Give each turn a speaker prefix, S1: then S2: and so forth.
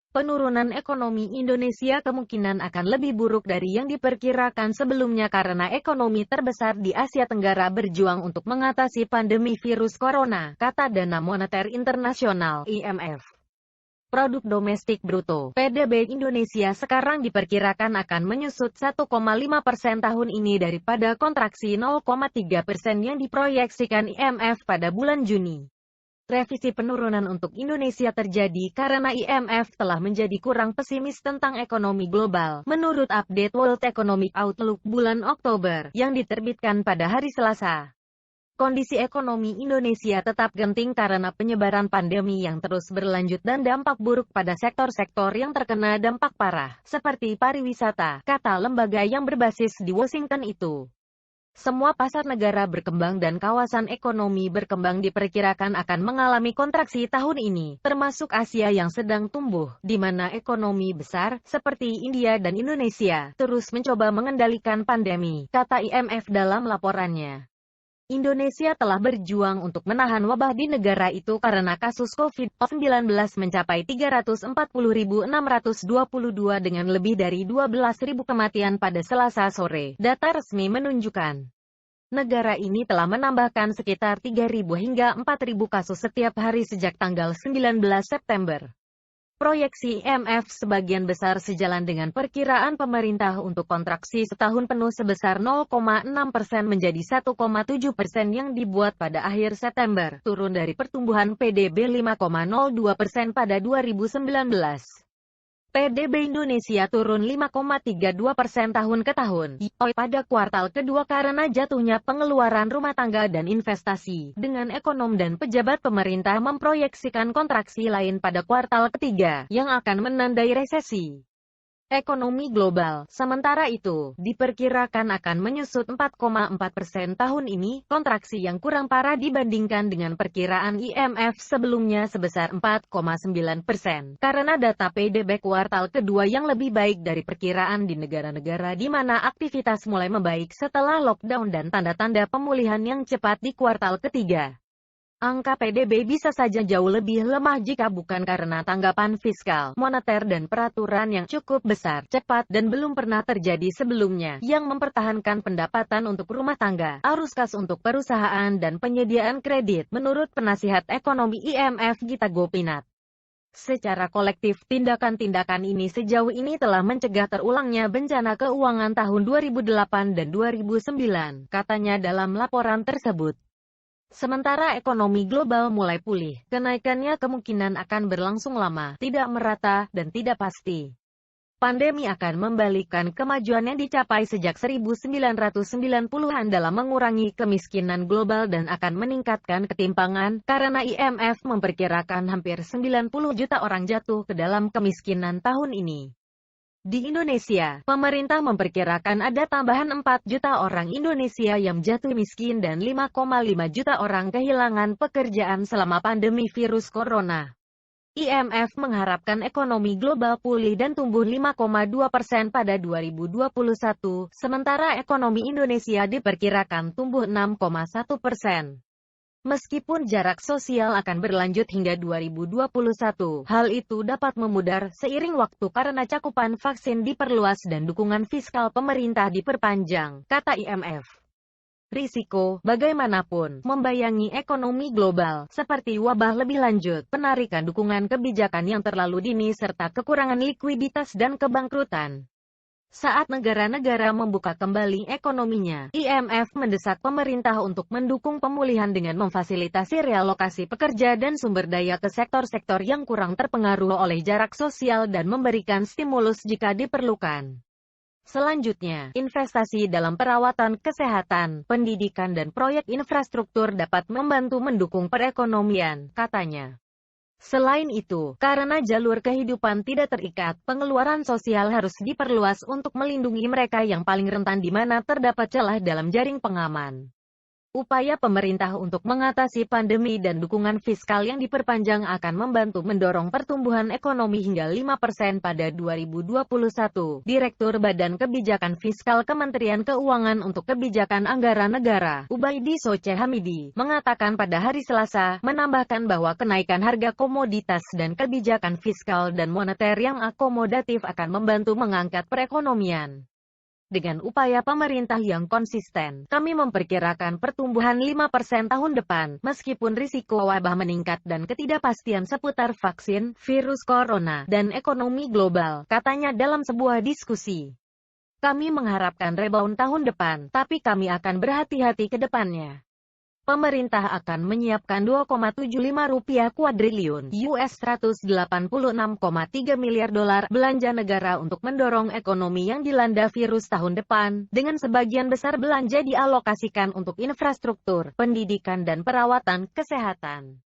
S1: Penurunan ekonomi Indonesia kemungkinan akan lebih buruk dari yang diperkirakan sebelumnya karena ekonomi terbesar di Asia Tenggara berjuang untuk mengatasi pandemi virus corona, kata Dana Moneter Internasional (IMF). Produk domestik bruto (PDB) Indonesia sekarang diperkirakan akan menyusut 1,5% tahun ini daripada kontraksi 0,3% yang diproyeksikan IMF pada bulan Juni. Revisi penurunan untuk Indonesia terjadi karena IMF telah menjadi kurang pesimis tentang ekonomi global, menurut update World Economic Outlook bulan Oktober, yang diterbitkan pada hari Selasa. Kondisi ekonomi Indonesia tetap genting karena penyebaran pandemi yang terus berlanjut dan dampak buruk pada sektor-sektor yang terkena dampak parah, seperti pariwisata, kata lembaga yang berbasis di Washington itu. Semua pasar negara berkembang dan kawasan ekonomi berkembang diperkirakan akan mengalami kontraksi tahun ini, termasuk Asia yang sedang tumbuh, di mana ekonomi besar, seperti India dan Indonesia, terus mencoba mengendalikan pandemi, kata IMF dalam laporannya. Indonesia telah berjuang untuk menahan wabah di negara itu karena kasus COVID-19 mencapai 340.622 dengan lebih dari 12.000 kematian pada Selasa sore. Data resmi menunjukkan negara ini telah menambahkan sekitar 3.000 hingga 4.000 kasus setiap hari sejak tanggal 19 September. Proyeksi IMF sebagian besar sejalan dengan perkiraan pemerintah untuk kontraksi setahun penuh sebesar 0,6% menjadi 1,7% yang dibuat pada akhir September, turun dari pertumbuhan PDB 5,02% pada 2019. PDB Indonesia turun 5,32% tahun ke tahun pada kuartal kedua karena jatuhnya pengeluaran rumah tangga dan investasi, dengan ekonom dan pejabat pemerintah memproyeksikan kontraksi lain pada kuartal ketiga, yang akan menandai resesi ekonomi global. Sementara itu, diperkirakan akan menyusut 4,4% tahun ini, kontraksi yang kurang parah dibandingkan dengan perkiraan IMF sebelumnya sebesar 4,9%, karena data PDB kuartal kedua yang lebih baik dari perkiraan di negara-negara di mana aktivitas mulai membaik setelah lockdown dan tanda-tanda pemulihan yang cepat di kuartal ketiga. Angka PDB bisa saja jauh lebih lemah jika bukan karena tanggapan fiskal, moneter dan peraturan yang cukup besar, cepat, dan belum pernah terjadi sebelumnya, yang mempertahankan pendapatan untuk rumah tangga, arus kas untuk perusahaan dan penyediaan kredit, menurut penasihat ekonomi IMF Gita Gopinath. Secara kolektif, tindakan-tindakan ini sejauh ini telah mencegah terulangnya bencana keuangan tahun 2008 dan 2009, katanya dalam laporan tersebut. Sementara ekonomi global mulai pulih, kenaikannya kemungkinan akan berlangsung lama, tidak merata, dan tidak pasti. Pandemi akan membalikkan kemajuan yang dicapai sejak 1990-an dalam mengurangi kemiskinan global dan akan meningkatkan ketimpangan, karena IMF memperkirakan hampir 90 juta orang jatuh ke dalam kemiskinan tahun ini. Di Indonesia, pemerintah memperkirakan ada tambahan 4 juta orang Indonesia yang jatuh miskin dan 5,5 juta orang kehilangan pekerjaan selama pandemi virus corona. IMF mengharapkan ekonomi global pulih dan tumbuh 5,2% pada 2021, sementara ekonomi Indonesia diperkirakan tumbuh 6,1%. Meskipun jarak sosial akan berlanjut hingga 2021, hal itu dapat memudar seiring waktu karena cakupan vaksin diperluas dan dukungan fiskal pemerintah diperpanjang, kata IMF. Risiko, bagaimanapun, membayangi ekonomi global, seperti wabah lebih lanjut, penarikan dukungan kebijakan yang terlalu dini serta kekurangan likuiditas dan kebangkrutan. Saat negara-negara membuka kembali ekonominya, IMF mendesak pemerintah untuk mendukung pemulihan dengan memfasilitasi realokasi pekerja dan sumber daya ke sektor-sektor yang kurang terpengaruh oleh jarak sosial dan memberikan stimulus jika diperlukan. Selanjutnya, investasi dalam perawatan kesehatan, pendidikan dan proyek infrastruktur dapat membantu mendukung perekonomian, katanya. Selain itu, karena jalur kehidupan tidak terikat, pengeluaran sosial harus diperluas untuk melindungi mereka yang paling rentan di mana terdapat celah dalam jaring pengaman. Upaya pemerintah untuk mengatasi pandemi dan dukungan fiskal yang diperpanjang akan membantu mendorong pertumbuhan ekonomi hingga 5% pada 2021. Direktur Badan Kebijakan Fiskal Kementerian Keuangan untuk Kebijakan Anggaran Negara, Ubaidi Soce Hamidi, mengatakan pada hari Selasa, menambahkan bahwa kenaikan harga komoditas dan kebijakan fiskal dan moneter yang akomodatif akan membantu mengangkat perekonomian. Dengan upaya pemerintah yang konsisten, kami memperkirakan pertumbuhan 5% tahun depan, meskipun risiko wabah meningkat dan ketidakpastian seputar vaksin, virus corona, dan ekonomi global, katanya dalam sebuah diskusi. Kami mengharapkan rebound tahun depan, tapi kami akan berhati-hati ke depannya. Pemerintah akan menyiapkan Rp2,75 kuadriliun (US $186,3 miliar) belanja negara untuk mendorong ekonomi yang dilanda virus tahun depan, dengan sebagian besar belanja dialokasikan untuk infrastruktur, pendidikan dan perawatan kesehatan.